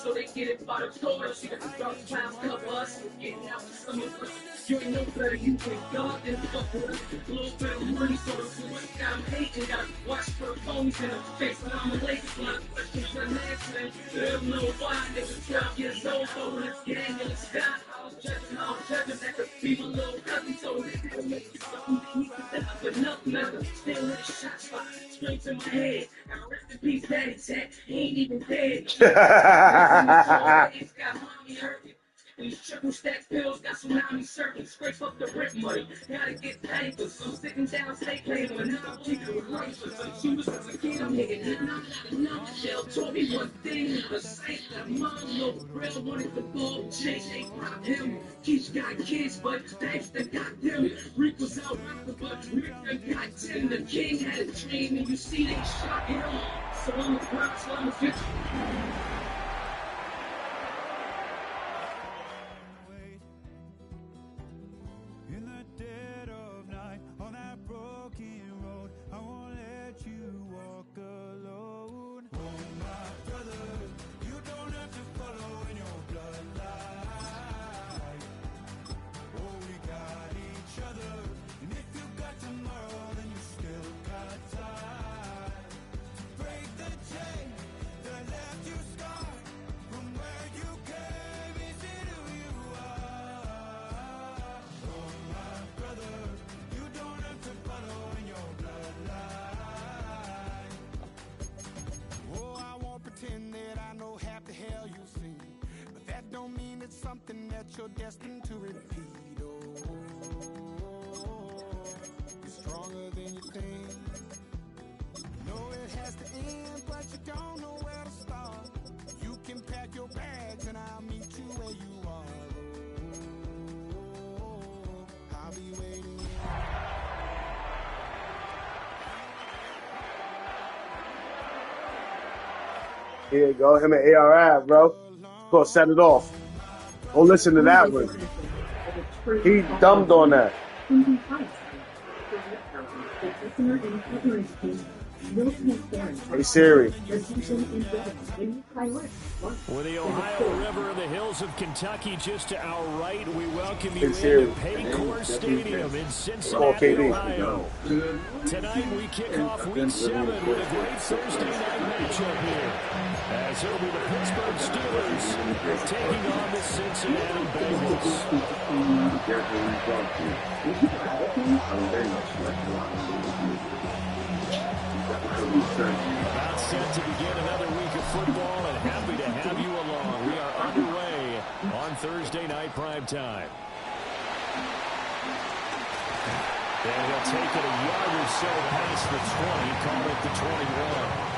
so they get it by the door. See the dark clouds cover us, getting out to some of us. You ain't no better, you ain't God, then fuck with us. A little bit of money, so the boys got them hating. Gotta watch for the ponies in the face when I'm late. When I question for an accident, they don't know why. They was 12 years old, so when it's gang in the sky, I was judging that could be my little cousin. So they don't make it something he could die, but nothing ever. Still hit a shot spot, straight to my head. And rest in peace, Daddy Tech, he ain't even dead. He's got mommy hurting. These triple stack pills got tsunami surfing, scrape up the rent money. Gotta get papers, so I'm sitting down, stay playing when I'm keeping with rifles. So she was as a kid, I'm hitting it, not enough. They'll told me one thing, the same that mom no real wanted the ball chase. They robbed him. Keith got kids, but Dexter got them. Rick was out rapping, but Rick got Tim. The king had a dream, and you see they shot him. So I'm a prop, so I'm a future. Something that you're destined to repeat. Oh, you're stronger than you think. Know it has to end, but you don't know where to start. You can pack your bags and I'll meet you where you are. Oh, I'll be waiting. Here you go, him and ARI, bro. Go set it off. Go listen to that one. He dumbed on that. Hey Siri. With the Ohio River and the hills of Kentucky just to our right, we welcome you Siri. into Paycor Stadium in Cincinnati, Ohio. Tonight we kick off Week 7 with a great Thursday night matchup here. As it'll be the Pittsburgh Steelers taking on the Cincinnati Bengals. About set to begin another week of football, and happy to have you along. We are underway on Thursday night prime time. And he'll take it a yard or so past the 20, call it the 21.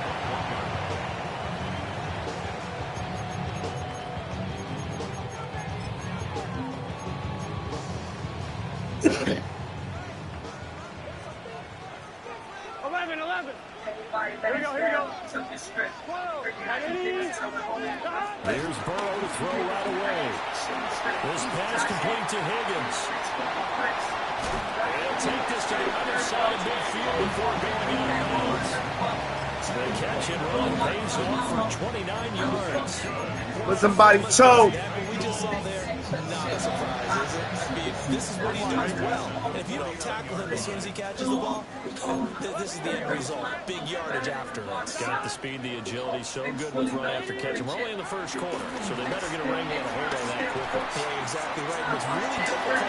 Here we go. Here's Burrow to throw right away. This pass complete to Higgins. He'll take this to the other side of midfield before going out of bounds. The catch and run pays off for 29 yards. Let somebody choke. We just saw there, not a surprise, is it? I mean, this is what he does well. And if you don't tackle him as soon as he catches the ball, this is the end result. Big yardage after it. Got the speed, the agility, so good with run after catch. We're only in the first quarter, so they better get a wrangle and a hold on that quickly. Yeah, exactly right. And it's really difficult to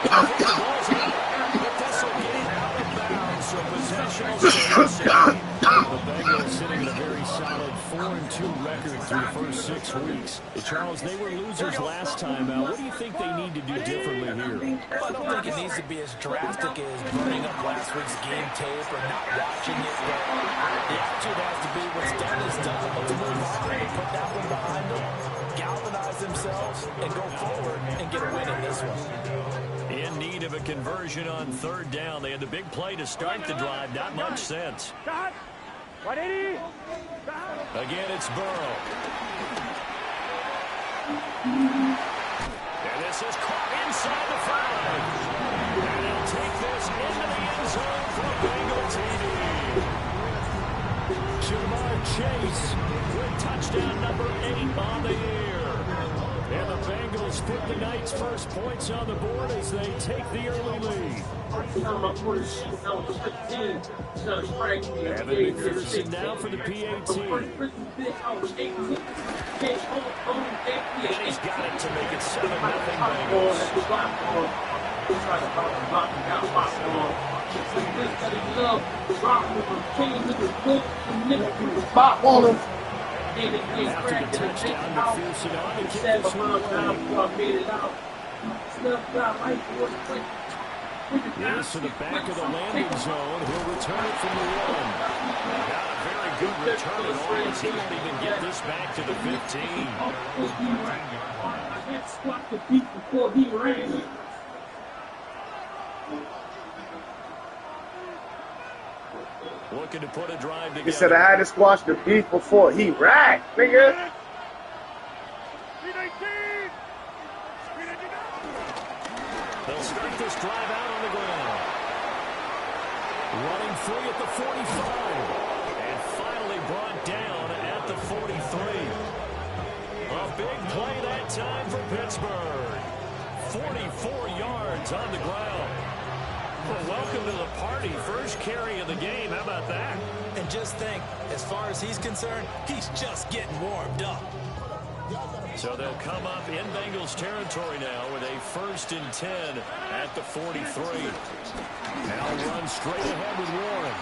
tell. The ball's out, but this will get it out of bounds. So possession will stay the same. The Bengals sitting at a very solid 4-2 record through the first 6 weeks. Charles, they were losers last time out. What do you think they need to do differently here? Well, I don't think it needs to be as drastic as burning up last week's game tape or not watching it, but the attitude has to be what's done is done. Let's move on, put that one behind them, galvanize themselves, and go forward and get a win in this one. In need of a conversion on third down. They had the big play to start the drive. Not much sense. Again, it's Burrow. And this is caught inside the 5. And he'll take this into the end zone for Bengal TD. Jamar Chase with touchdown number 8 on the Bengals put the Knights' first points on the board as they take the early lead. Evan McPherson now for the PAT. And he's got it to make it 7-0 Bengals. Spot on him. After the touchdown, McPherson on to kick this one away. This to the back of the landing zone. He'll return it from the 1. Not a very good return at all, as he won't even get this back to the 15. Looking to put a drive together. He said I had to squash the beef before he ran, nigga. They'll start this drive out on the ground. Running free at the 45. And finally brought down at the 43. A big play that time for Pittsburgh. 44 yards on the ground. Well, welcome to the party. First carry of the game. How about that? And just think, as far as he's concerned, he's just getting warmed up. So they'll come up in Bengals territory now with a 1st and 10 at the 43. Now run straight ahead with Warren.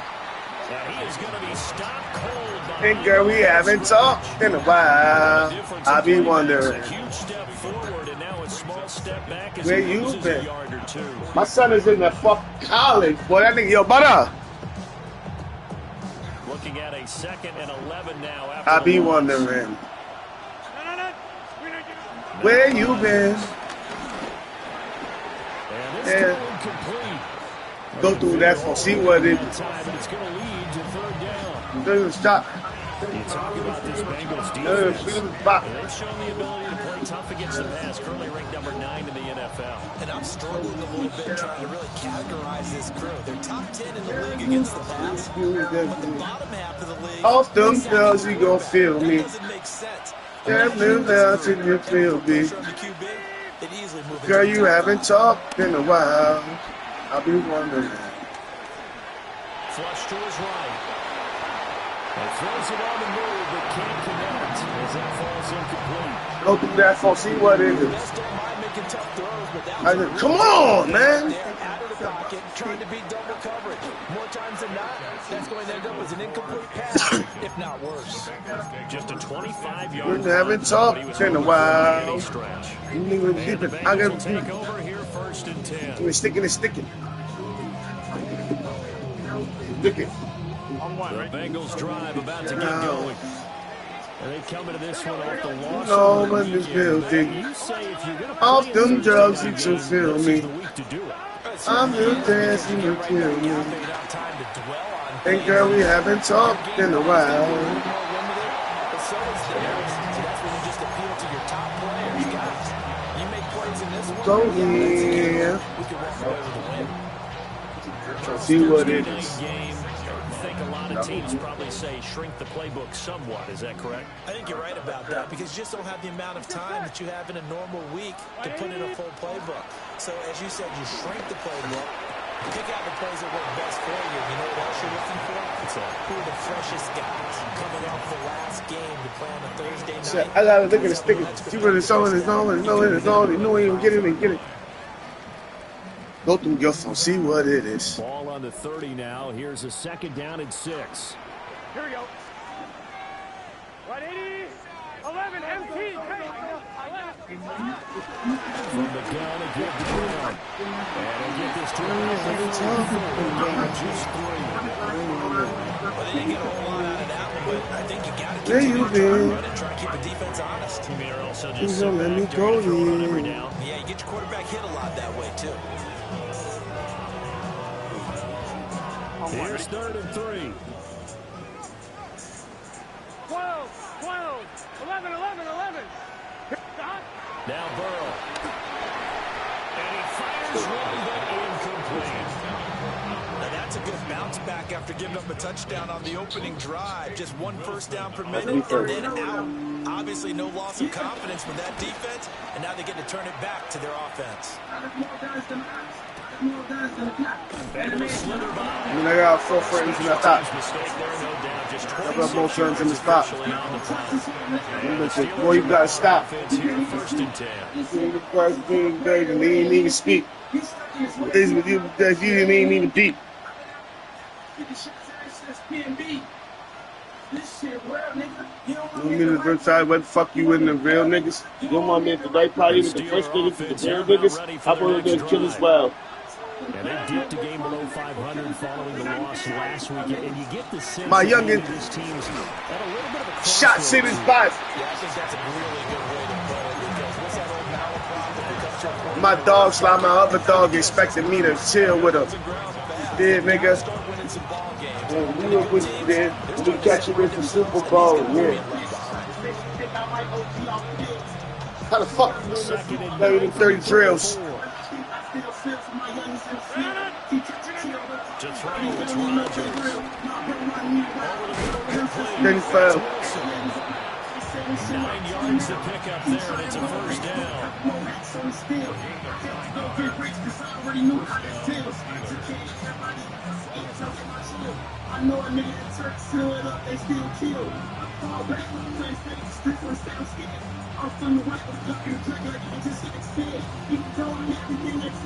Now he is going to be stopped cold. And girl, we haven't talked in a while. I be wondering. A huge step forward and now a small step back as Where he you loses been? a yard or two. My son is in the fuck college, boy. That nigga, yo, butter. Looking at a 2nd and 11 now. After I be the loss. wondering. Where you been? And this Yeah. throw incomplete. Go through that for see what it That time, but it's going to lead to 3rd down. doesn't stop. You talk about this Bengals Doesn't defense. stop. They've shown the ability to play tough against the pass. Currently ranked number 9 in the NFL. And I'm struggling a little bit trying to really categorize this crew. They're top 10 in the league against the pass. But the bottom half of the league, Off them girls, you gon' feel that me. doesn't make sense. That little girl till you feel me. Pressure on the QB, it easily moves Girl, into you the top haven't talked in a while. I be wondering. Flush to his right. And throws it on the move, but can't connect as that falls incomplete. Go through that for see what it is. Best don't mind making tough throws, but that I was said, come on, man. there out of the pocket, trying to beat double coverage. More times than not, that's going to end up as an incomplete pass, if not worse. Just a 25-yard We haven't talked in a while. stretch. You niggas And keep the it. I Bengals will got take over here 1st and 10. We're sticking it, sticking. Stick it. The Bengals drive about to get going. And they come into this one off the loss. No, of the but this weekend. building. You say if you're gonna Off play them in drugs, Thursday you should night feel game, this me. is the week to do it. I'm just dancing to kill me. Enough time to dwell on Hey, girl, we haven't talked in a while. but so is theirs. So that's when you just appeal to your top players. Guys, you make plays in this one. Go here. We can walk away with a win. See what it Thursday is. night game. I think a lot of teams probably say shrink the playbook somewhat. Is that correct? I think you're right about that because you just don't have the amount of time that you have in a normal week to put in a full playbook. So as you said, you shrink the playbook, pick out the plays that work best for you. You know what else you're looking for? Who are the freshest guys coming off the last game to play on a Thursday night? I gotta look at the sticker. See what it's on, it's on, it's on, it's on. You know he ain't get it, and get it. Go through your phone, see what it is. Ball on the 30 now. Here's a 2nd down and 6. Here we go. 180, 11, MT. From the gun again to Brown. And he'll get this to him. Just 3. Well, they didn't get a whole lot out of that one, but I think you got to Where continue you to try to been? run and try to keep the defense honest. I mean, also Please just don't let me go every in. down. Yeah, you get your quarterback hit a lot that way, too. Here's 3rd and 3. 12, 12, 11, 11, 11. Stop. Now Burrow. And he fires one, but incomplete. Now that's a good bounce back after giving up a touchdown on the opening drive. Just 1 first down per minute and then out. Obviously, no loss of confidence with that defense, and now they get to turn it back to their offense. I mean, I got 4 frames in the top. I got both turns in the spot. Boy, you gotta stop. He didn't even speak. He didn't even beat. You mean the first time, what the fuck you in the real niggas? You don't want me at the right party with the first niggas, with the real niggas? I want to kill as well. And they dipped the game below 500 following the loss last weekend. And you get the sense my youngin' this team's at a little bit of a shot Simmons 5. Yeah, I think that's a really good way to put it, because what's that old power problem that comes to a point? My dog slide my other dog expecting me to chill with him. Yeah, nigga. We were with you there. We catch you with the Super Bowl. Yeah. How the fuck you play with 30 drills? Then he fell. 9 yards to pick up there, and it's a first down. I know a nigga that Turks seal it up, they still kill. Fall back from the place, they stick on sound skin. I'm from the right, I'm ducking the trigger like I just extend. Even though I'm everything that's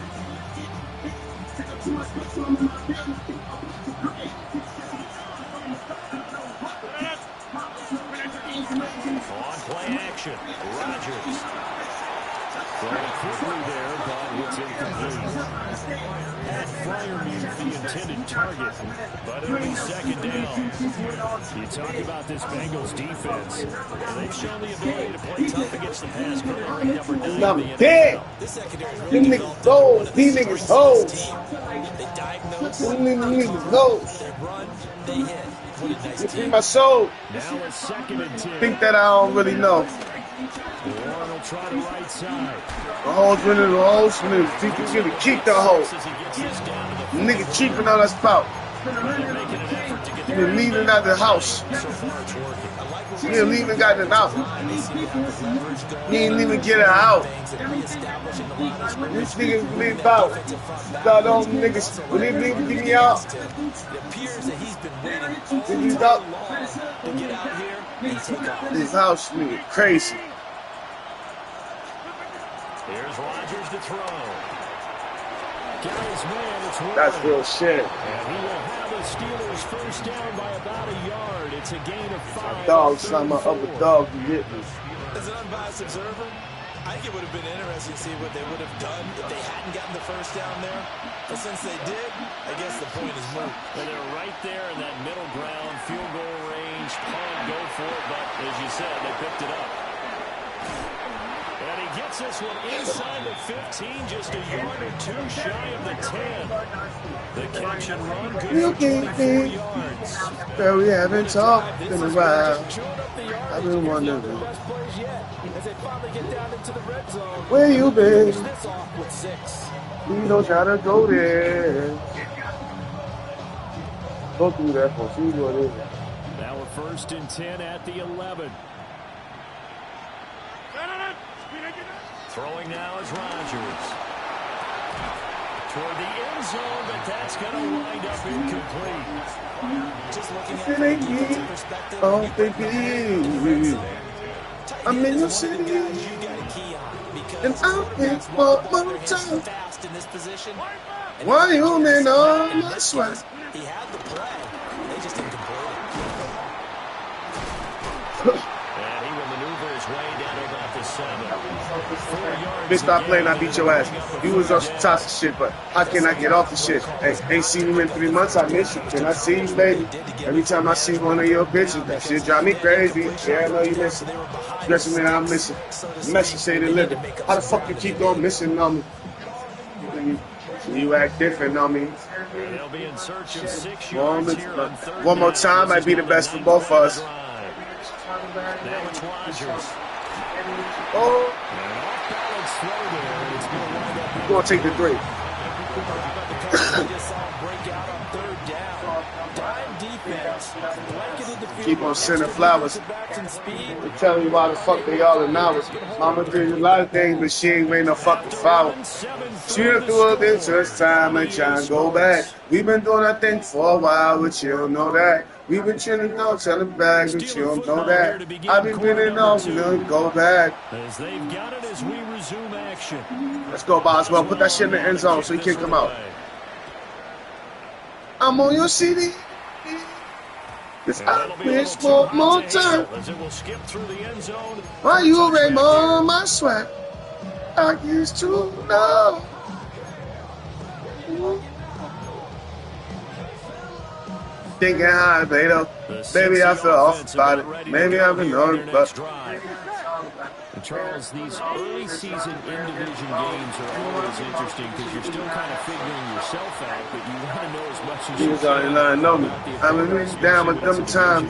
take up too much space, so I'm in my business. I'm about to gray. On play action, Rodgers. Throwing quickly there, but it's incomplete. Pat Fryermuth, the intended target, but it'll be second down. You talk about this Bengals defense. They've shown the ability to play tough against the pass, but they're ranked number 9 I'm in the dead. NFL. This secondary is These really niggas gold. These niggas hoes. They diagnose, These niggas gold. they run, they hit. What a nice You free team. my soul. Now it's 2nd and 10. Think that I don't really know. Warren will try the right side. The hoes winning the hoes. Think you gonna keep the hoe. As he gets this down to the Nigga cheaping on that spout. making an effort to get You leaving out the house. so far it's working. You ain't even got it out. You ain't even get it out. This nigga leave out. Got on niggas. When they leave, get me out. It appears that he's been waiting all Then you out. to get out here and take off. This house nigga crazy. Here's Rodgers to throw. Got his man, it's Warren. That's real shit. And he will have the Steelers first down by about a yard. It's a gain of 5. Dog, son, my other dog, you hit me. As an unbiased observer, I think it would have been interesting to see what they would have done if they hadn't gotten the first down there. But since they did, I guess the point is moot. And they're right there in that middle ground, field goal range, punt, go for it. But as you said, they picked it up. And he gets this one inside the 15, just a yard or two shy of the 10. The catch and run, good for 24 yards. Girl, we haven't talked in a while. I've been wondering. Where you been? We don't try to go there. Go through that for see what it is. Now a 1st and 10 at the 11. Throwing now is Rodgers. Toward the end zone, but that's going to wind up incomplete. Just looking at It the ain't defensive me. perspective, Oh, baby. I'm in your city. guys you got a key on, because And I'll pick one more time. fast in this position. Why you in on my sweat? He had the play. They just didn't complete And he will maneuver his way down to about the 7. 4 yards. Bitch, stop playing, I beat your ass. You was on some toxic shit, but how can I get off the shit? Hey, ain't seen you in 3 months, I miss you. Can I see you, baby? Every time I see one of your bitches, that shit drive me crazy. Yeah, I know you missing. Dressing me, I'm missing. Message say they living. How the fuck you keep going missing on me? You act different on me. They'll be in search of 6 yards here on 3rd One more down. time might be the best for both of us. Now it's Rodgers. Oh, And off balance throw there. It's going to wind up we're gonna take the 3. We just saw him break out on 3rd down. Dime defense pass. Blanketed the field. Keep on sending flowers. Backs and speed. They telling you why the fuck they all in hours. Mama did a lot of things, but she ain't made no fucking foul. She done threw it into this time and trying to go back. We've been doing our thing for a while, but you don't know that. We've been chilling out, telling bags, but you don't know that. I've been winning off, you know, go back. As they've got it as we resume action. Let's go, Boswell. Put that shit in the end zone so he can't come out. I'm on your CD. Cause I wish for more time. As it will skip through the end zone. Why you rain on my sweat? I used to know. Thinking high, Beto. Baby, I feel off about it. Maybe I've been known, but. And Charles, these early season in-division games are always interesting because you're still kind of figuring yourself out, but you want to know as much as you you can. I know me. I mean, it's down with them time.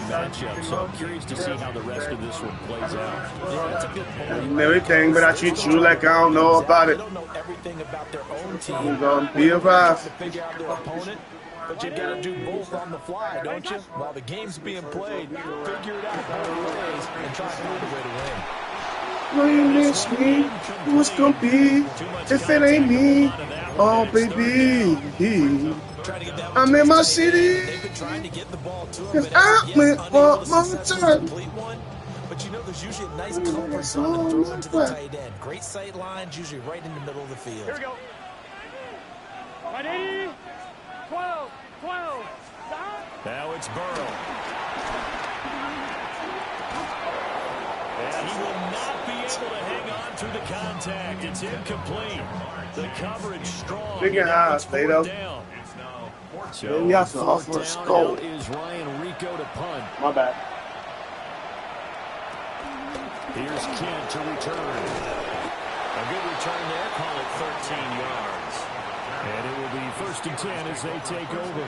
So I'm curious to see how the rest of this one plays out. Yeah, that's a good point. And everything, but I treat you like I don't know about it. They don't know everything about their own team. You're gonna be arrived. To figure out their opponent. But you got to do both on the fly, don't you? While the game's being played, figure it out both ways and try to find a way to win. No, you miss me. Who's gonna be if it ain't me? Oh, baby. I'm in my city. Cause I went for my turn. But you know, there's usually a nice comfort zone to throw into the tight end. Great sight lines, usually right in the middle of the field. Here we go. 180. 12. Stop. Now it's Burrow. And he will not be able to hang on through the contact. It's incomplete. The coverage strong. Big and high, Beto. So you have to offer a skull. Is Ryan Rico to punt. My bad. Here's Kent to return. A good return there. Call it 13 yards. And it will be 1st and 10 as they take over.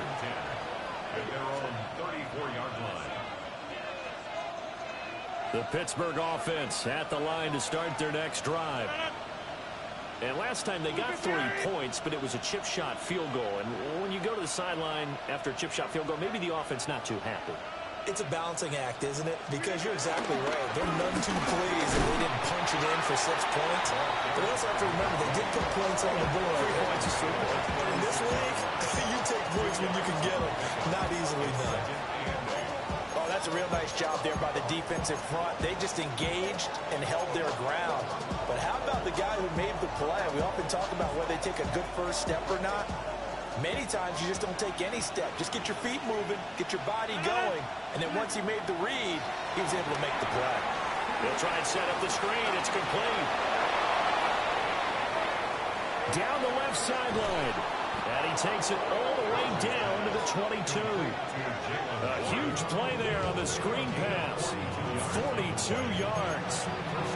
The Pittsburgh offense at the line to start their next drive. And last time they got 3 points, but it was a chip shot field goal. And when you go to the sideline after a chip shot field goal, maybe the offense not too happy. It's a balancing act, isn't it? Because you're exactly right. They're none too pleased that they didn't punch it in for 6 points. But they also have to remember they did put points on the board. 3 points is 3 points. And in this league, you take points when you can get them. Not easily done. Oh, that's a real nice job there by the defensive front. They just engaged and held their ground. But how about the guy who made the play? We often talk about whether they take a good first step or not. Many times you just don't take any step. Just get your feet moving, get your body going. And then once he made the read, he was able to make the play. They'll try and set up the screen. It's complete. Down the left sideline. And he takes it all the way down to the 22. A huge play there on the screen pass. 42 yards.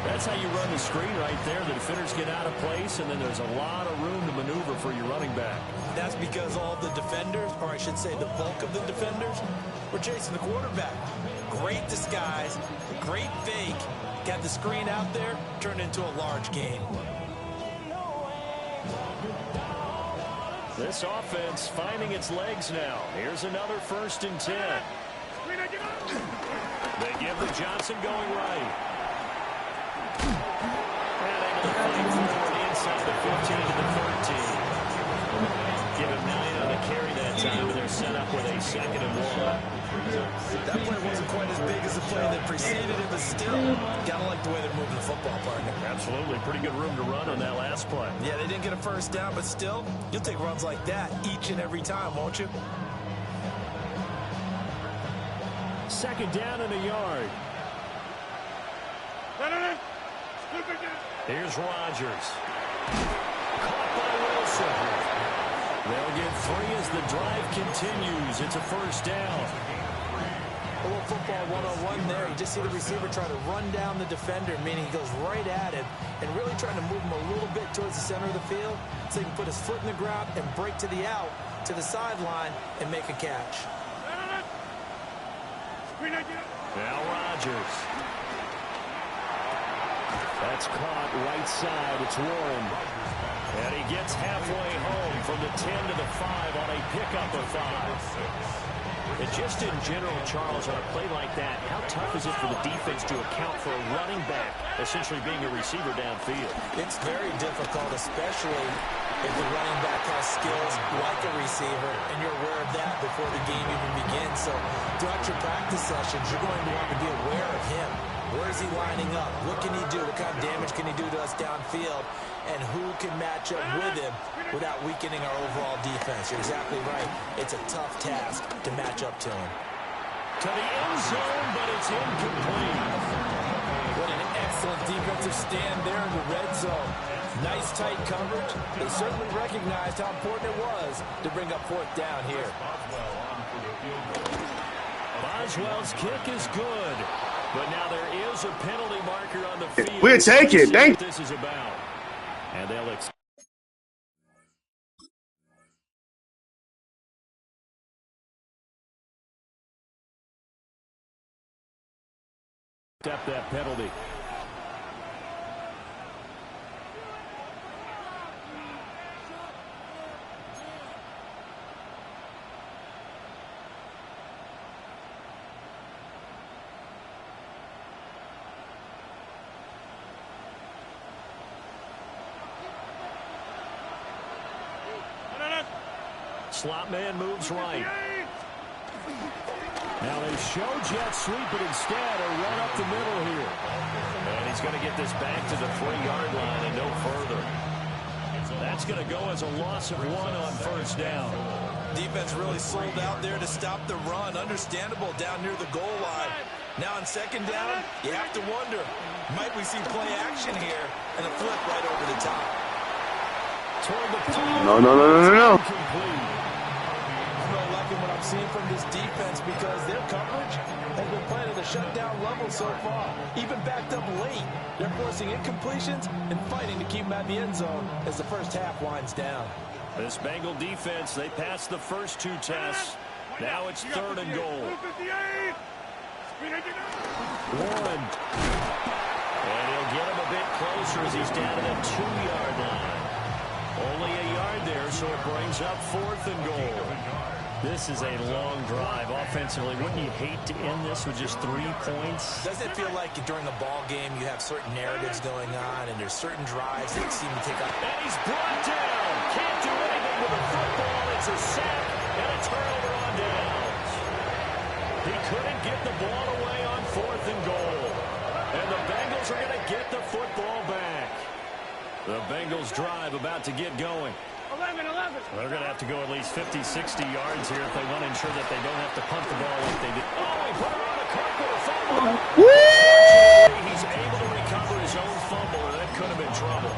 That's how you run the screen right there. The defenders get out of place, and then there's a lot of room to maneuver for your running back. That's because all the defenders, or I should say the bulk of the defenders, were chasing the quarterback. Great disguise, great fake. Got the screen out there, turned into a large gain. This offense finding its legs now. Here's another 1st and 10. They give the Johnson going right. And able to fight forward inside the 15 to the 13. Give him 9 on the carry that time, and they're set up with a 2nd and 1. That play wasn't quite as big as the play that preceded it, but still, gotta like the way they're moving the football, partner. Absolutely. Pretty good room to run on that last play. Yeah, they didn't get a first down, but still, you'll take runs like that each and every time, won't you? 2nd down and a yard. Here's Rodgers. Caught by Wilson. They'll get 3 as the drive continues. It's a 1st down. A little football 101 there. You just see the receiver try to run down the defender, meaning he goes right at him and really trying to move him a little bit towards the center of the field so he can put his foot in the ground and break to the out, to the sideline, and make a catch. Now Rodgers. That's caught right side. It's Warren. And he gets halfway home from the 10 to the 5 on a pickup of 5. And just in general, Charles, on a play like that, how tough is it for the defense to account for a running back essentially being a receiver downfield? It's very difficult, especially if the running back has skills like a receiver, and you're aware of that before the game even begins. So throughout your practice sessions, you're going to want to be aware of him. Where is he lining up? What can he do? What kind of damage can he do to us downfield? And who can match up with him without weakening our overall defense? You're exactly right. It's a tough task to match up to him. To the end zone, but it's incomplete. What an excellent defensive stand there in the red zone. Nice tight coverage. They certainly recognized how important it was to bring up fourth down here. Boswell's kick is good. But now there is a penalty marker on the field. We'll take it. Thank you. This is about. And they'll accept that penalty. Slot man moves right. Now they show jet sweep, but instead a run up the middle here. And he's going to get this back to the 3-yard line and no further. That's going to go as a loss of 1 on first down. Defense really sold out there to stop the run. Understandable down near the goal line. Now on second down, you have to wonder, might we see play action here and a flip right over the top? No. What I'm seeing from this defense, because their coverage has been playing at a shutdown level so far. Even backed up late, they're forcing incompletions and fighting to keep them at the end zone as the first half winds down. This Bengal defense, they passed the first 2 tests. Now it's 3rd and goal. Warren. And he'll get him a bit closer as he's down to the 2-yard line. Only a yard there, so it brings up 4th and goal. This is a long drive offensively. Wouldn't you hate to end this with just 3 points? Doesn't it feel like during a ball game you have certain narratives going on and there's certain drives that seem to take up? And he's brought down. Can't do anything with the football. It's a sack and a turnover on downs. He couldn't get the ball away on 4th and goal. And the Bengals are going to get the football back. The Bengals drive about to get going. 11. They're going to have to go at least 50, 60 yards here if they want to ensure that they don't have to punt the ball like they did. Oh, he put it on the carpet, a fumble. He's able to recover his own fumble, and that could have been trouble.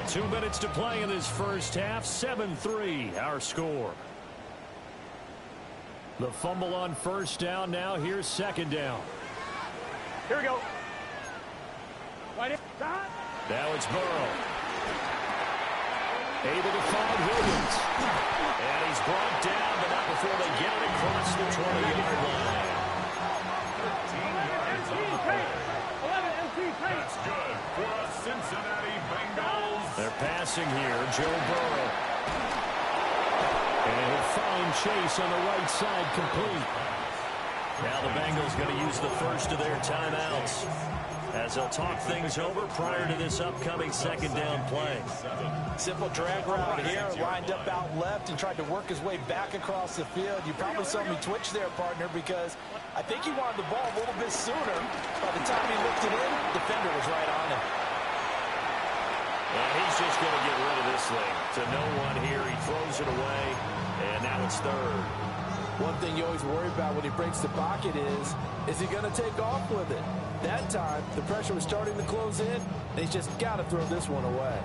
Two minutes to play in this first half. 7-3, our score. The fumble on first down now. Here's second down. Here we go. Now it's Burrow. Able to find Williams. And he's brought down, but not before they get it across the 20-yard line. 11 That's good for a Cincinnati Bengals. They're passing here, Joe Burrow. And he'll find Chase on the right side, complete. Now the Bengals going to use the first of their timeouts as they'll talk things over prior to this upcoming second down play. Simple drag route here, lined up out left and tried to work his way back across the field. You probably saw me twitch there, partner, because I think he wanted the ball a little bit sooner. By the time he looked it in, the defender was right on him. And he's just going to get rid of this thing to no one here. He throws it away, and now it's 3rd. One thing you always worry about when he breaks the pocket is he going to take off with it? That time, the pressure was starting to close in, and he's just got to throw this one away.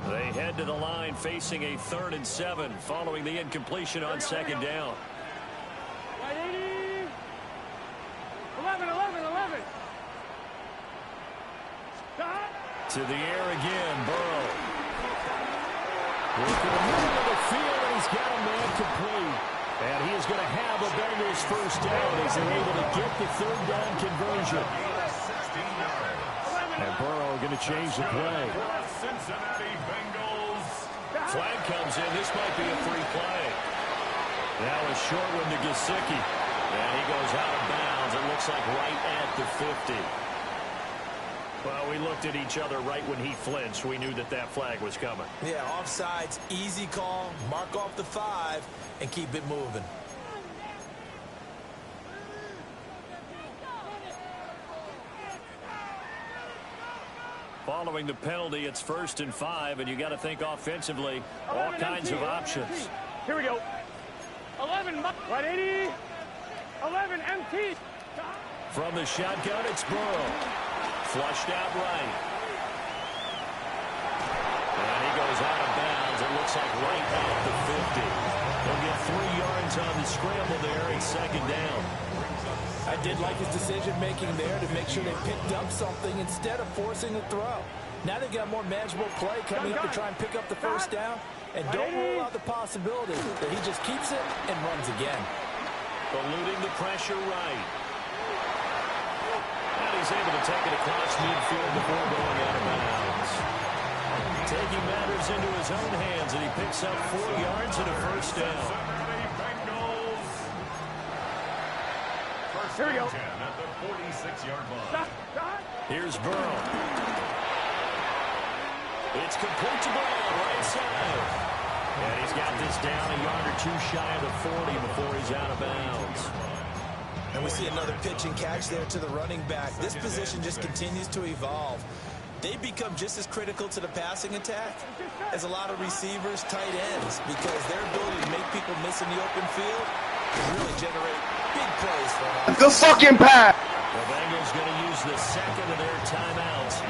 They head to the line facing a 3rd and 7 following the incompletion on second down. 11. To the air again, Burrow. Working the middle of the field, and he's got a man complete. And he is going to have a Bengals first down as they're able to get the 3rd down conversion. And Burrow going to change the play. Cincinnati Bengals. flag comes in. This might be a free play. Now a short one to Gesicki. And he goes out of bounds. It looks like right at the 50. Well, we looked at each other right when he flinched. We knew that that flag was coming. Yeah, offsides, easy call. Mark off the 5 and keep it moving. Following the penalty, it's 1st and 5, and you got to think offensively, all kinds of options. Here we go. 11, 180. 11, MT. From the shotgun, it's Burrow. Flushed out right. And he goes out of bounds. It looks like right at the 50. He'll get 3 yards on the scramble there, and 2nd down. I did like his decision-making there to make sure they picked up something instead of forcing the throw. Now they've got more manageable play coming up to try and pick up the 1st down. And don't rule out the possibility that he just keeps it and runs again. Eluding the pressure right. And he's able to take it across midfield before going out of bounds. Taking matters into his own hands, and he picks up 4 yards and a 1st down. Here we go. At the 46-yard line. Here's Burrow. It's complete to Burrow, right side. And he's got this down a yard or 2 shy of the 40 before he's out of bounds. And we see another pitch and catch there to the running back. This position just continues to evolve. They become just as critical to the passing attack as a lot of receivers, tight ends, because their ability to make people miss in the open field can really generate big plays for them. The fucking pass. The Bengals going to use the 2nd of their timeouts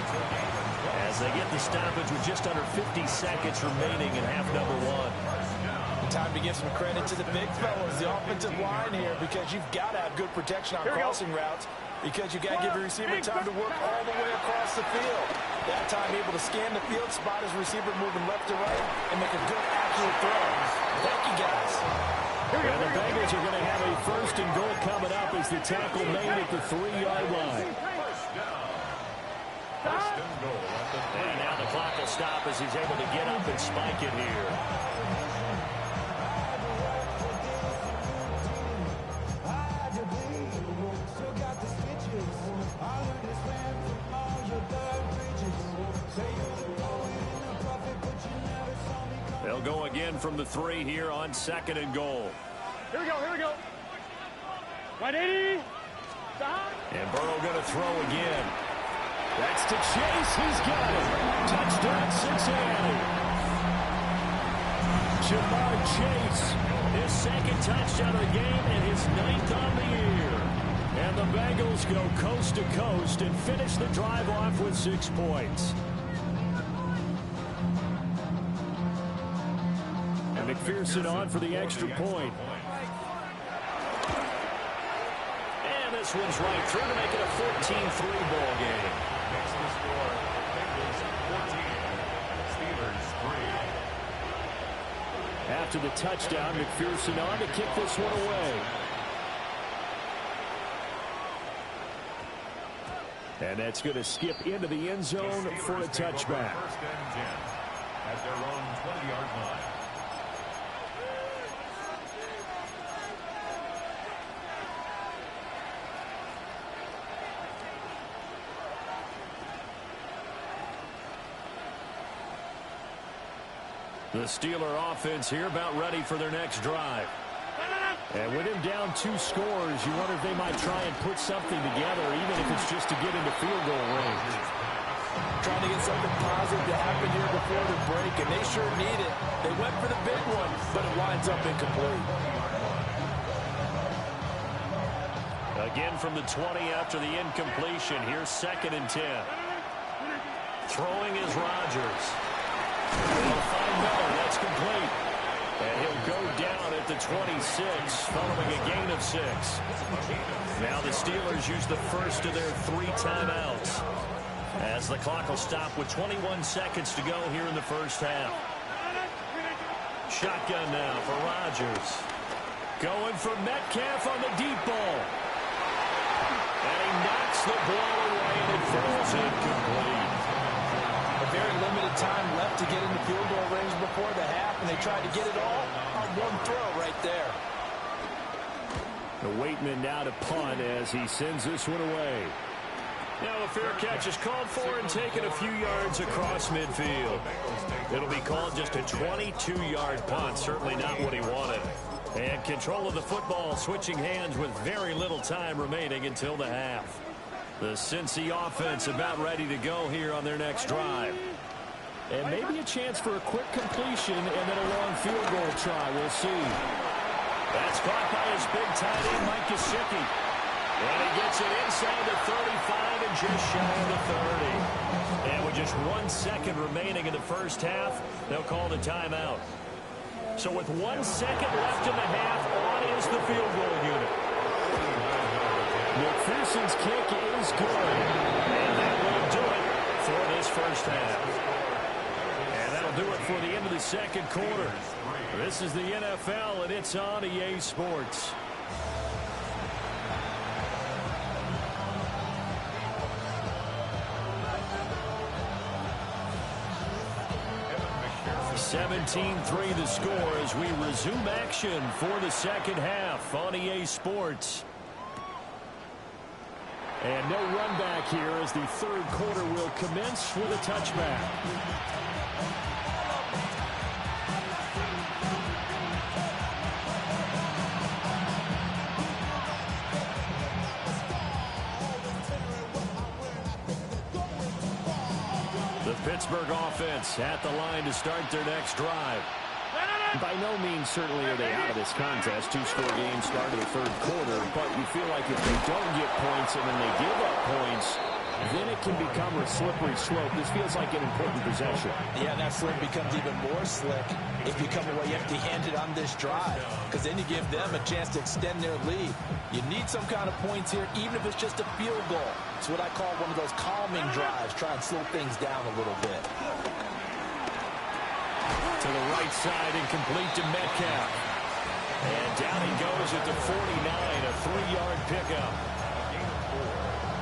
as they get the stoppage with just under 50 seconds remaining in half number 1. Time to give some credit to the big fellas, the offensive line here, because you've got to have good protection on crossing routes, because you've got to give your receiver time to work all the way across the field. That time able to scan the field, spot his receiver moving left to right, and make a good, accurate throw. Thank you, guys. And the Bengals are going to have a 1st and goal coming up as the tackle made at the 3-yard line. And now the clock will stop as he's able to get up and spike it here. They'll go again from the 3 here on 2nd and goal. Here we go, here we go. 180. And Burrow going to throw again. That's to Chase. He's got it. Touchdown, Cincinnati. Jamar Chase, his 2nd touchdown of the game and his 9th on the year. And the Bengals go coast to coast and finish the drive off with 6 points. And McPherson on for the extra point. And this one's right through to make it a 14-3 ball game. Next to the score, Bengals 14, Steelers 3. After the touchdown, McPherson on to kick this one away. And that's going to skip into the end zone for a touchback. 1st and 10 at their own 20-yard line. The Steeler offense here about ready for their next drive. And with him down 2 scores, you wonder if they might try and put something together, even if it's just to get into field goal range. Trying to get something positive to happen here before the break, and they sure need it. They went for the big one, but it winds up incomplete. Again from the 20 after the incompletion. Here's 2nd and 10. Throwing is Rodgers. They'll find Miller. That's complete. And he'll go down at the 26 following a gain of 6. Now the Steelers use the 1st of their 3 timeouts as the clock will stop with 21 seconds to go here in the 1st half. Shotgun now for Rodgers. Going for Metcalf on the deep ball. And he knocks the ball away and it falls incomplete. A very limited time left to get into field goal range before the half. tried to get it all on one throw right there. The Waitman now to punt as he sends this one away. Now a fair catch is called for and taken a few yards across midfield. It'll be called just a 22-yard punt. Certainly not what he wanted. And control of the football switching hands with very little time remaining until the half. The Cincy offense about ready to go here on their next drive. And maybe a chance for a quick completion and then a long field goal try. We'll see. That's caught by his big tight end, Mike Gesicki. And he gets it inside the 35 and just shy of the 30. And with just 1 second remaining in the first half, they'll call the timeout. So with 1 second left in the half, on is the field goal unit. McPherson's kick is good. And that will do it for this first half. And that'll do it for the end of the second quarter. This is the NFL, and it's on EA Sports. (17-3) the score as we resume action for the second half on EA Sports. And no run back here as the third quarter will commence with a touchback. Pittsburgh offense at the line to start their next drive. By no means certainly are they out of this contest. Two-score game start of the third quarter, but you feel like if they don't get points and then they give up points, then it can become a slippery slope. This feels like an important possession. Yeah, that slip becomes even more slick if you come away empty-handed on this drive, because then you give them a chance to extend their lead. You need some kind of points here, even if it's just a field goal. It's what I call one of those calming drives. Try and slow things down a little bit. To the right side and complete to Metcalf. And down he goes at the 49, a 3-yard pickup.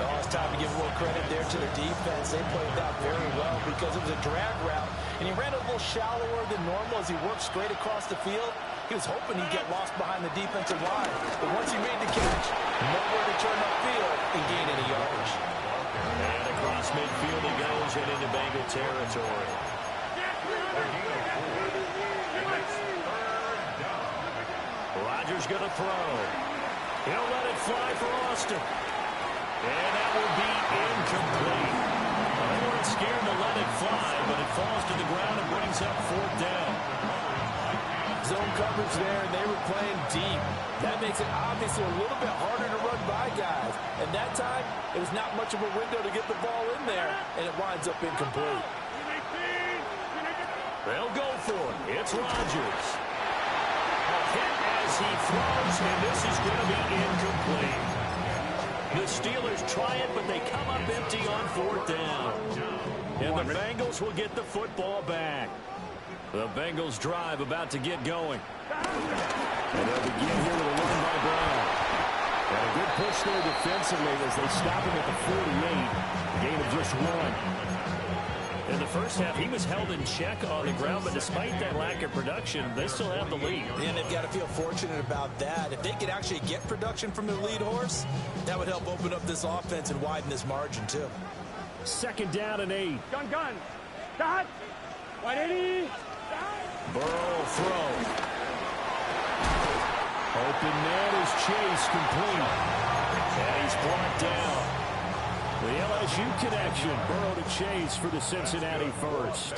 Oh, it's time to give a little credit there to the defense. They played that very well because it was a drag route, and he ran a little shallower than normal as he worked straight across the field. He was hoping he'd get lost behind the defensive line, but once he made the catch, nowhere to turn upfield and gain any yardage. And across midfield he goes and into Bengal territory. Rodgers going to throw. He'll let it fly for Austin. And that will be incomplete. They weren't scared to let it fly, but it falls to the ground and brings up fourth down. Zone coverage there, and they were playing deep. That makes it obviously a little bit harder to run by guys. And that time, it was not much of a window to get the ball in there, and it winds up incomplete. They'll go for it. It's Rodgers. A hit as he throws, and this is going to be incomplete. The Steelers try it, but they come up empty on fourth down. And the Bengals will get the football back. The Bengals drive about to get going. And they'll begin here with a run by Brown. And a good push there defensively as they stop him at the 48. Gain of just 1. In the first half, he was held in check on the ground, but despite that lack of production, they still have the lead. And they've got to feel fortunate about that. If they could actually get production from their lead horse, that would help open up this offense and widen this margin, too. Second down and 8. Gun. Dot. 180. Burrow throw. Open man is Chase complete. And he's brought down. The LSU connection. Burrow to Chase for the Cincinnati first.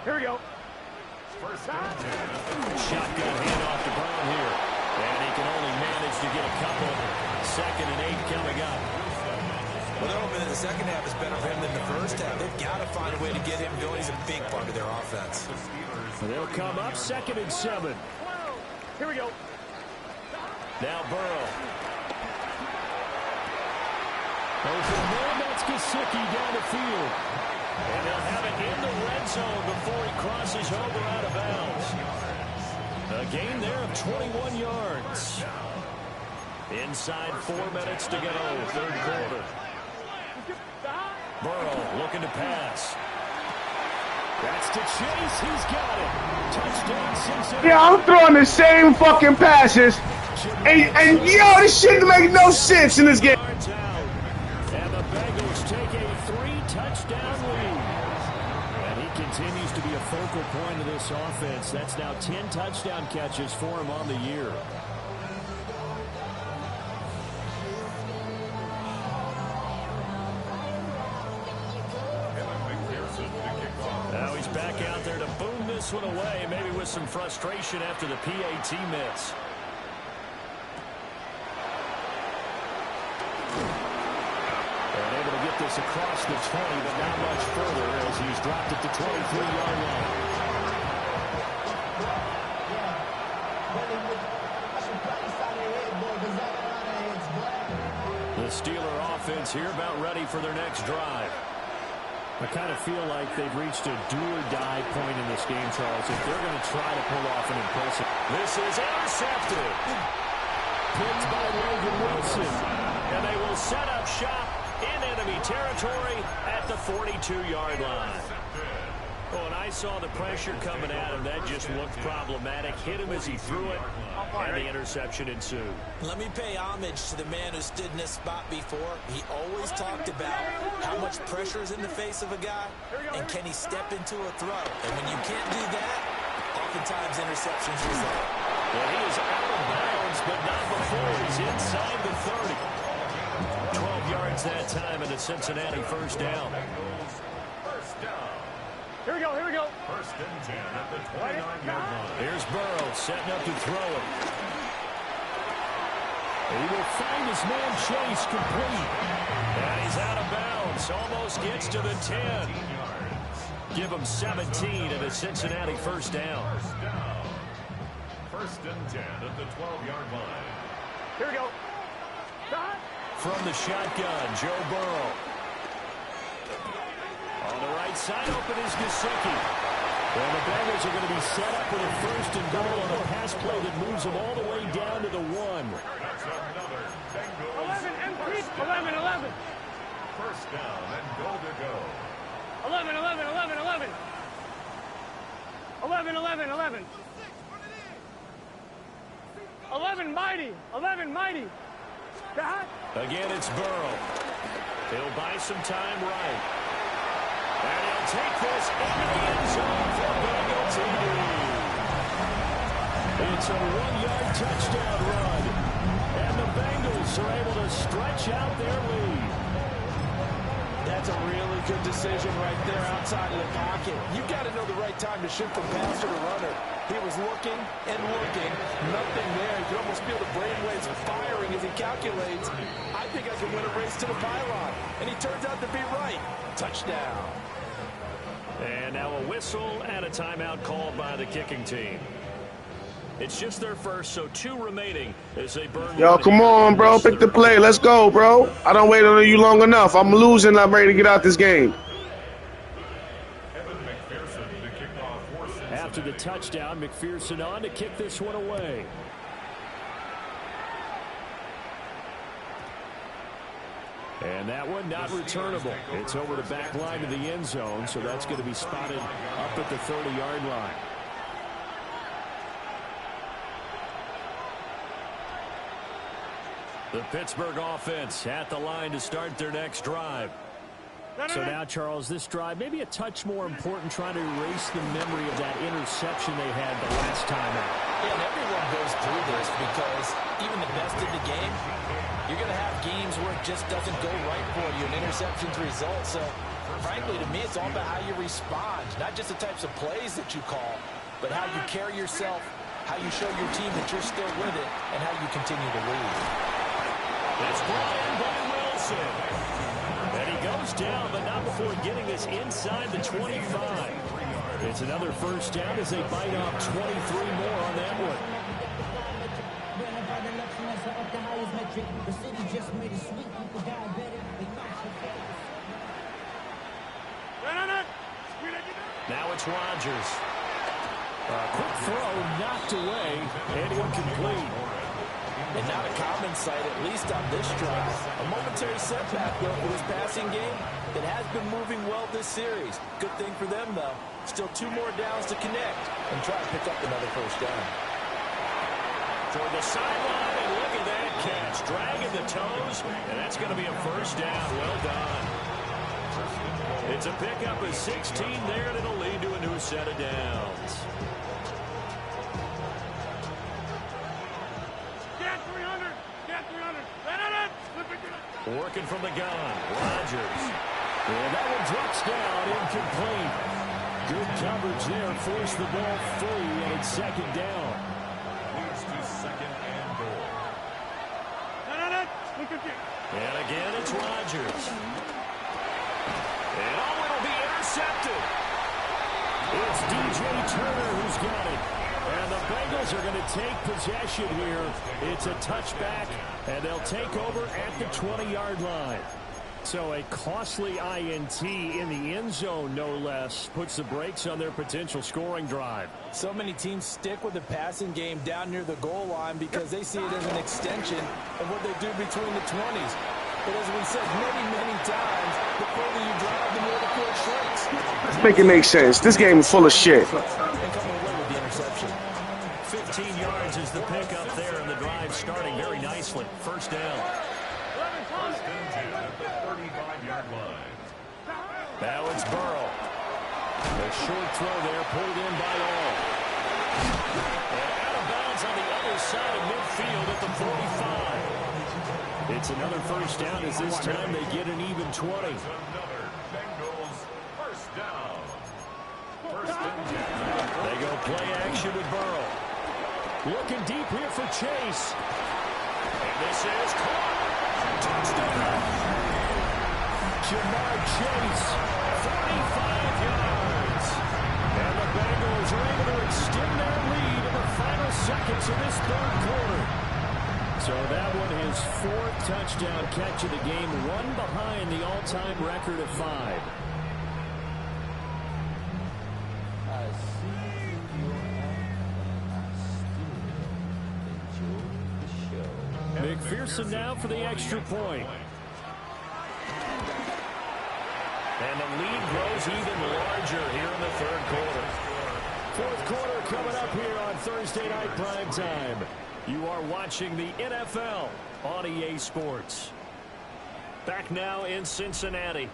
Here we go. Shotgun handoff to Brown here. And he can only manage to get a couple. 2nd and 8 coming up. Well, they're hoping that the second half is better for him than the first half. They've got to find a way to get him going. He's a big part of their offense. They'll come up 2nd and 7. Here we go. Now Burrow. Open man, that's Gesicki down the field. And they'll have it in the red zone before he crosses over out of bounds. A gain there of 21 yards. Inside 4 minutes to go, third quarter. Burrow looking to pass. That's to Chase. He's got it. Touchdown, Cincinnati. Yeah, I'm throwing the same fucking passes. And yo, this shit make no sense in this game. And the Bengals take a 3-touchdown lead. And he continues to be a focal point of this offense. That's now 10 touchdown catches for him on the year. Now he's back out there to boom this one away, maybe with some frustration after the PAT miss. And able to get this across the 20, but not much further as he's dropped it to 23-yard line. The Steeler offense here about ready for their next drive. I kind of feel like they've reached a do-or-die point in this game, Charles, if they're going to try to pull off an impressive. This is intercepted. Picked by Logan Wilson. And they will set up shop in enemy territory at the 42-yard line. Oh, and I saw the pressure coming at him. That just looked problematic. Hit him as he threw it, and the interception ensued. Let me pay homage to the man who stood in this spot before. He always talked about how much pressure is in the face of a guy, and can he step into a throw. And when you can't do that, oftentimes interceptions result. Well, he is out of bounds, but not before. He's inside the 30. 12 yards that time, and a Cincinnati first down. Here we go, here we go. First and 10 at the 29-yard line. Here's Burrow setting up to throw it. He will find his man Chase complete. And he's out of bounds. Almost gets to the 10. Give him 17 and a Cincinnati first down. First and 10 at the 12-yard line. Here we go. From the shotgun, Joe Burrow. On the right side, open is Gesicki. Well, the Bengals are going to be set up with a first and goal on a pass play that moves them all the way down to the 1. That's another Bengals. 11. First down and goal to go. 11. 11 mighty. Again, it's Burrow. He'll buy some time right. And he'll take this into the end zone for Bengal TD. It's a 1-yard touchdown run. And the Bengals are able to stretch out their lead. That's a really good decision right there outside of the pocket. You've got to know the right time to shift from passer to runner. He was looking and looking. Nothing there. You can almost feel the brainwaves firing as he calculates. I think I can win a race to the pylon. And he turns out to be right. Touchdown. And now a whistle and a timeout called by the kicking team. It's just their first, so 2 remaining as they burn. Yo, come on, bro. Pick the play. Let's go, bro. I don't wait on you long enough. I'm losing. I'm ready to get out this game. After the touchdown, McPherson on to kick this one away. And that one not returnable. It's over the back line of the end zone, so that's going to be spotted up at the 30-yard line. The Pittsburgh offense at the line to start their next drive. So now, Charles, this drive maybe a touch more important, trying to erase the memory of that interception they had the last time out. Yeah, and everyone goes through this because even the best in the game, you're going to have games where it just doesn't go right for you, and interceptions result. So, frankly, to me, it's all about how you respond, not just the types of plays that you call, but how you carry yourself, how you show your team that you're still with it, and how you continue to lead. It's brought in by Wilson. And he goes down, but not before getting this inside the 25. It's another first down as they bite off 23 more on that one. Now it's Rodgers. A quick throw knocked away and incomplete. And not a common sight, at least on this drive. A momentary setback, though, for this passing game that has been moving well this series. Good thing for them, though. Still 2 more downs to connect and try to pick up another first down. Toward the sideline, and look at that catch. Dragging the toes, and that's going to be a first down. Well done. It's a pickup of 16 there, and it'll lead to a new set of downs. Working from the gun, Rodgers. And that one drops down, incomplete. Good coverage there, forced the ball free, and it's second down. Leads to second and goal. And again, it's Rodgers. And oh, it'll be intercepted. It's DJ Turner who's got it. And the Bengals are going to take possession here. It's a touchback, and they'll take over at the 20-yard line. So a costly INT in the end zone, no less, puts the brakes on their potential scoring drive. So many teams stick with the passing game down near the goal line because they see it as an extension of what they do between the 20s. But as we said many times, the further you drive, the more the field shrinks. Let's make it make sense. This game is full of shit. And coming away with the interception. 15 yards is the pickup there, and the drive starting very nicely. First down. First and 10 at the 35-yard line. Now it's Burrow. A short throw there, pulled in by all. And out of bounds on the other side of midfield at the 45. It's another first down as this time they get an even 20. Another Bengals first down. First and 10. They go play action with Burrow. Looking deep here for Chase. And this is caught. Touchdown. Jamar Chase, 45 yards. And the Bengals are able to extend their lead in the final seconds of this third quarter. So that one his 4th touchdown catch of the game, one behind the all-time record of 5. McPherson now for the extra point. And the lead grows even larger here in the third quarter. Fourth quarter coming up here on Thursday Night Prime Time. You are watching the NFL on EA Sports. Back now in Cincinnati,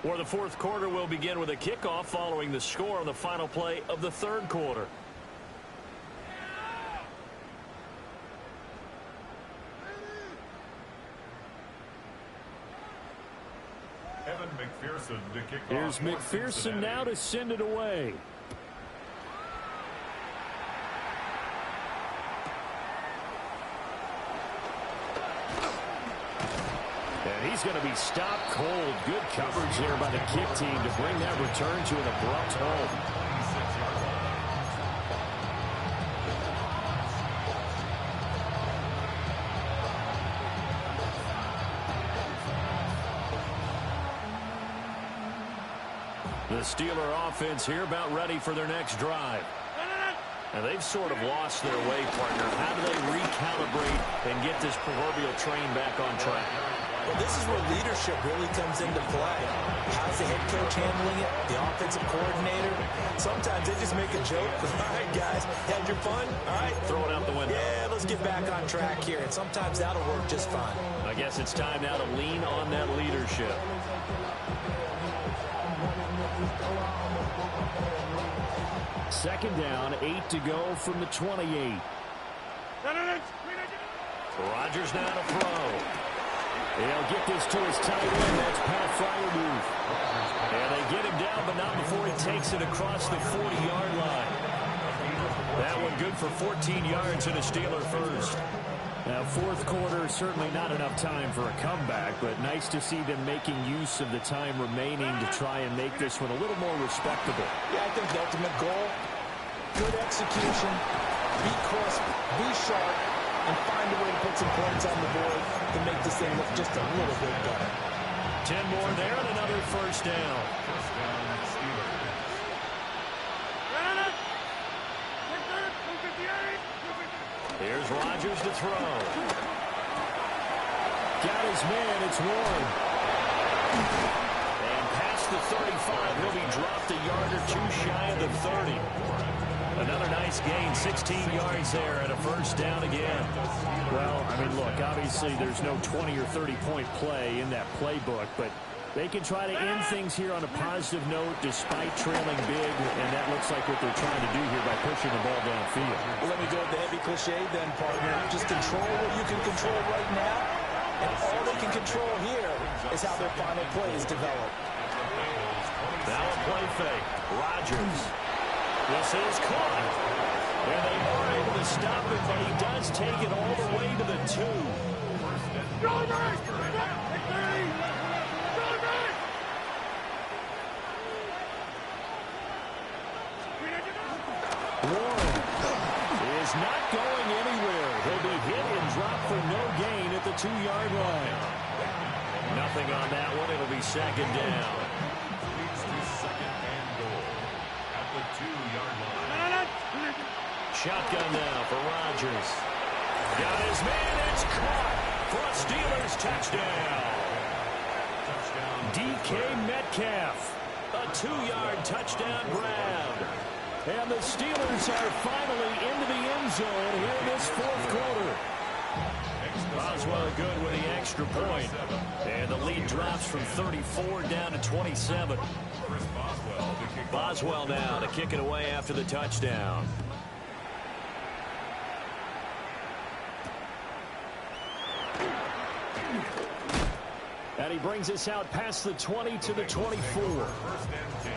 where the fourth quarter will begin with a kickoff following the score on the final play of the third quarter. Evan McPherson to kick off. Here's McPherson now to send it away. And he's going to be stopped cold. Good coverage there by the kick team to bring that return to an abrupt home. The Steeler offense here about ready for their next drive. And they've sort of lost their way, partner. How do they recalibrate and get this proverbial train back on track? Well, this is where leadership really comes into play. How's the head coach handling it? The offensive coordinator? Sometimes they just make a joke. All right, guys, had your fun? All right. Throw it out the window. Yeah, let's get back on track here. And sometimes that'll work just fine. I guess it's time now to lean on that leadership. Second down, 8 to go from the 28. Rodgers now to throw. He'll get this to his tight end. That's Pat Fryermuth. And they get him down, but not before he takes it across the 40-yard line. That one good for 14 yards and a Steeler first. Now, fourth quarter, certainly not enough time for a comeback, but nice to see them making use of the time remaining to try and make this one a little more respectable. Yeah, I think the ultimate goal, good execution, be crisp, be sharp, and find a way to put some points on the board to make this thing look just a little bit better. 10 more there and another first down. First down, Steelers. Here's Rodgers to throw. Got his man. It's Warren. And past the 35, he'll be dropped a yard or two shy of the 30. Another nice gain, 16 yards there, and a first down again. Well, I mean, look, obviously there's no 20 or 30-point play in that playbook, but they can try to end things here on a positive note despite trailing big, and that looks like what they're trying to do here by pushing the ball downfield. Well, let me go with the heavy cliche then, partner. Just control what you can control right now, and all they can control here is how their final plays develop. Now a play fake. Rodgers. This is caught. And they are able to stop it, but he does take it all the way to the 2. Warren is not going anywhere. He'll be hit and dropped for no gain at the 2-yard line. Nothing on that one. It'll be second down. Leads to second and goal at the 2-yard line. Shotgun now for Rodgers. Got his man. It's caught for a Steelers touchdown. DK Metcalf. A 2-yard touchdown grab. And the Steelers are finally into the end zone here in this fourth quarter. Boswell good with the extra point. And the lead drops from 34 down to 27. Boswell now to kick it away after the touchdown. And he brings us out past the 20 to the 24. First and 10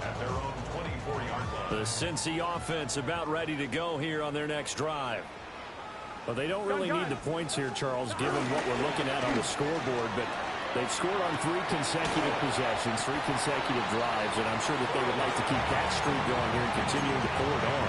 at their own 24-yard line. The Cincy offense about ready to go here on their next drive. Well, they don't really need the points here, Charles, given what we're looking at on the scoreboard, but they've scored on 3 consecutive possessions, 3 consecutive drives, and I'm sure that they would like to keep that streak going here and continuing to pour it on.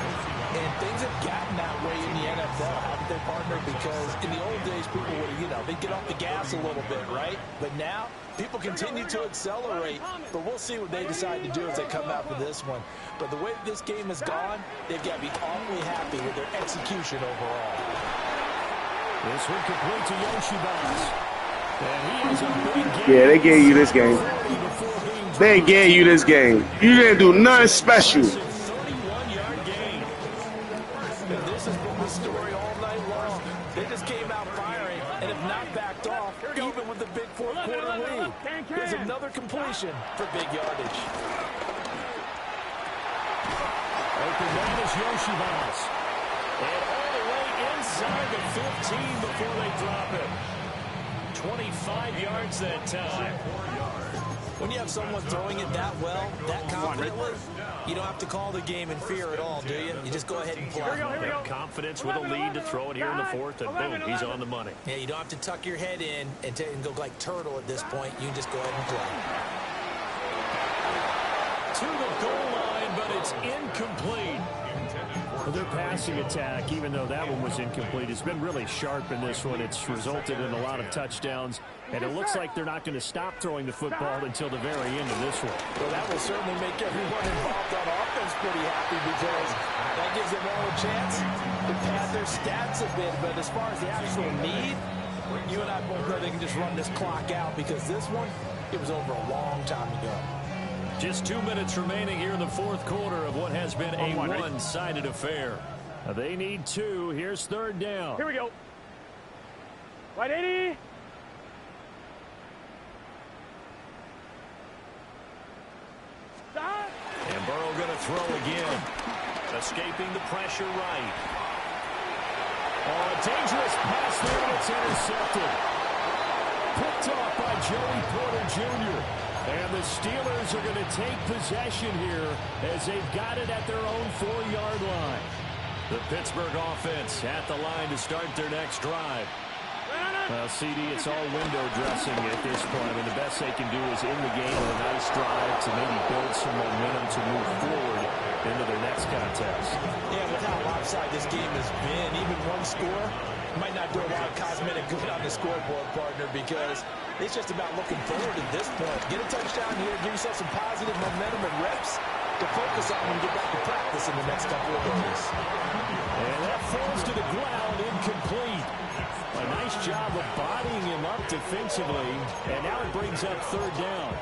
And things have gotten that way in the NFL, haven't they, partner? Because in the old days, people would, they'd get off the gas a little bit, right? But now, people continue to accelerate, but we'll see what they decide to do as they come out for this one. But the way this game has gone, they've got to be awfully happy with their execution overall. This one complete to Yoshibas. And he has a big game. Yeah, they gave you this game. They gave you this game. You didn't do nothing special. 31-yard gain. And this has been the story all night long. They just came out firing and have not backed off, even with the big fourth quarter lead. Here's another completion for big yardage. Open man is Yoshibas. And all the way inside the 15 before they drop it. 25 yards that time. When you have someone throwing it that well, that confidently, you don't have to call the game in fear at all, do you? You just go ahead and play. Have confidence with a lead to throw it here in the fourth, and boom, he's on the money. Yeah, you don't have to tuck your head in and go like turtle at this point. You can just go ahead and play. To the goal line, but it's incomplete. Well, their passing attack, even though that one was incomplete, has been really sharp in this one. It's resulted in a lot of touchdowns, and it looks like they're not going to stop throwing the football until the very end of this one. Well, that will certainly make everyone involved on offense pretty happy because that gives them all a chance to pad their stats a bit. But as far as the actual need, you and I both know they can just run this clock out because this one, it was over a long time ago. Just 2 minutes remaining here in the fourth quarter of what has been a one-sided affair. They need 2. Here's third down. Here we go. Right 80. And Burrow going to throw again. Escaping the pressure right. Oh, a dangerous pass there, and it's intercepted. Picked off by Joey Porter Jr. And the Steelers are going to take possession here as they've got it at their own 4-yard line. The Pittsburgh offense at the line to start their next drive. Well, CD, it's all window dressing at this point. I mean, the best they can do is in the game with a nice drive to maybe build some momentum to move forward into their next contest. Yeah, with how lopsided this game has been, even one score might not do a lot of cosmetic good on the scoreboard, partner, because it's just about looking forward at this point. Get a touchdown here, give yourself some positive momentum and reps, to focus on when you get back to practice in the next couple of days. And that falls to the ground, incomplete. A nice job of bodying him up defensively, and now it brings up third down.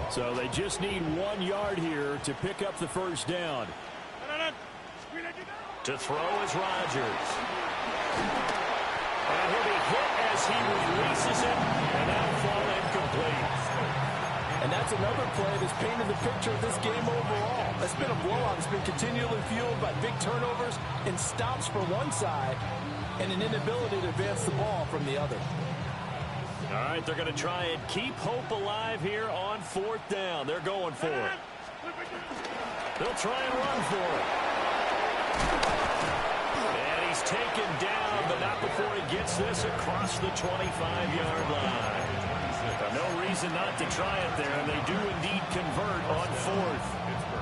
So they just need 1 yard here to pick up the first down. To throw is Rodgers. And he'll be hit as he releases it, and that'll fall incomplete. And that's another play that's painted the picture of this game overall. It's been a blowout. It's been continually fueled by big turnovers and stops for one side and an inability to advance the ball from the other. All right, they're going to try and keep hope alive here on fourth down. They're going for it. They'll try and run for it. And he's taken down, but not before he gets this across the 25-yard line. No reason not to try it there, and they do indeed convert on fourth.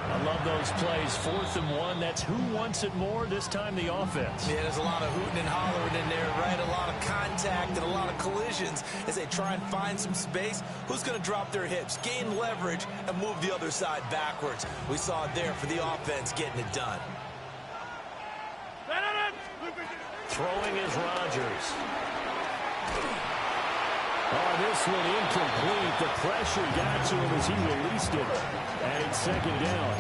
I love those plays. 4th and 1. That's who wants it more, this time the offense. Yeah, there's a lot of hooting and hollering in there, right? A lot of contact and a lot of collisions as they try and find some space. Who's going to drop their hips, gain leverage, and move the other side backwards? We saw it there for the offense getting it done. Throwing is Rodgers. Oh, this one incomplete. The pressure got to him as he released it. And it's second down.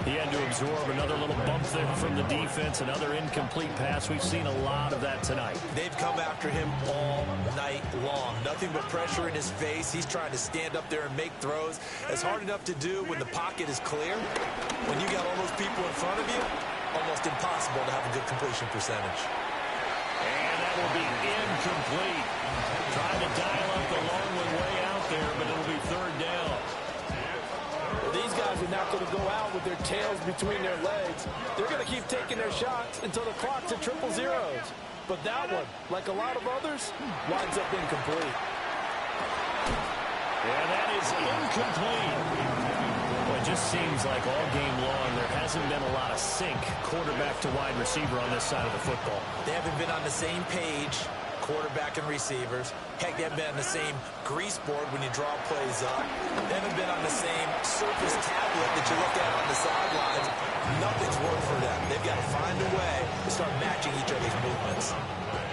He had to absorb another little bump there from the defense. Another incomplete pass. We've seen a lot of that tonight. They've come after him all night long. Nothing but pressure in his face. He's trying to stand up there and make throws. It's hard enough to do when the pocket is clear. When you got all those people in front of you, almost impossible to have a good completion percentage. And that will be incomplete. Trying to dial up the long one way out there, but it'll be third down. Well, these guys are not going to go out with their tails between their legs. They're going to keep taking their shots until the clock's at 000. But that one, like a lot of others, winds up incomplete. And that is incomplete. Well, it just seems like all game long there hasn't been a lot of sync quarterback to wide receiver on this side of the football. They haven't been on the same page, quarterback and receivers. Heck, they haven't been on the same grease board when you draw plays up. They haven't been on the same surface tablet that you look at on the sidelines. Nothing's worked for them. They've got to find a way to start matching each other's movements.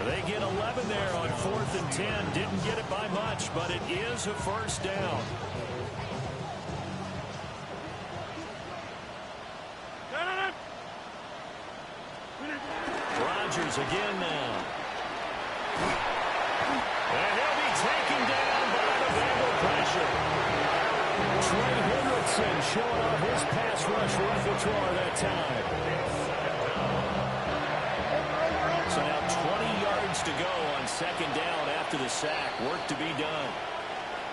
They get 11 there on 4th and 10. Didn't get it by much, but it is a first down. Rodgers again now. And he'll be taken down by the Bengal pressure. Trey Hendrickson showing off his pass rush repertoire that time. So now 20 yards to go on second down after the sack. Work to be done.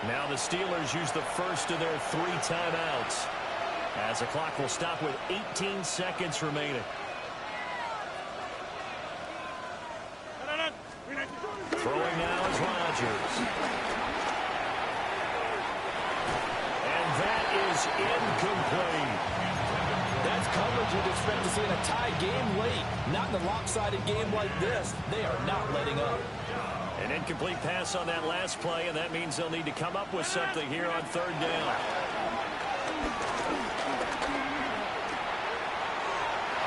Now the Steelers use the first of their 3 timeouts, as the clock will stop with 18 seconds remaining. Throwing now is Rodgers. And that is incomplete. That's coverage you'd expect to see in a tie game late. Not in a lopsided game like this. They are not letting up. An incomplete pass on that last play, and that means they'll need to come up with something here on third down.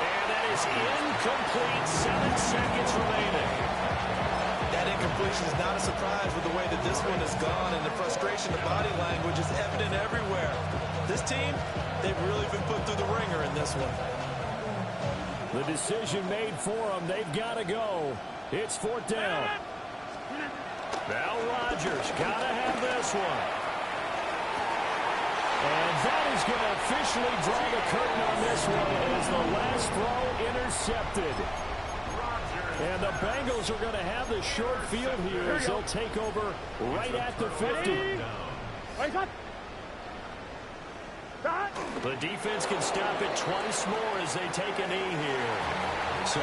And that is incomplete. 7 seconds remaining. That incompletion is not a surprise with the way that this one has gone, and the frustration of body language is evident everywhere. This team, they've really been put through the ringer in this one. The decision made for them. They've got to go. It's 4th down. Now Rodgers got to have this one. And that is going to officially draw the curtain on this one as the last throw intercepted. And the Bengals are going to have the short field here as they'll take over right at the 50. The defense can stop it twice more as they take a knee here. So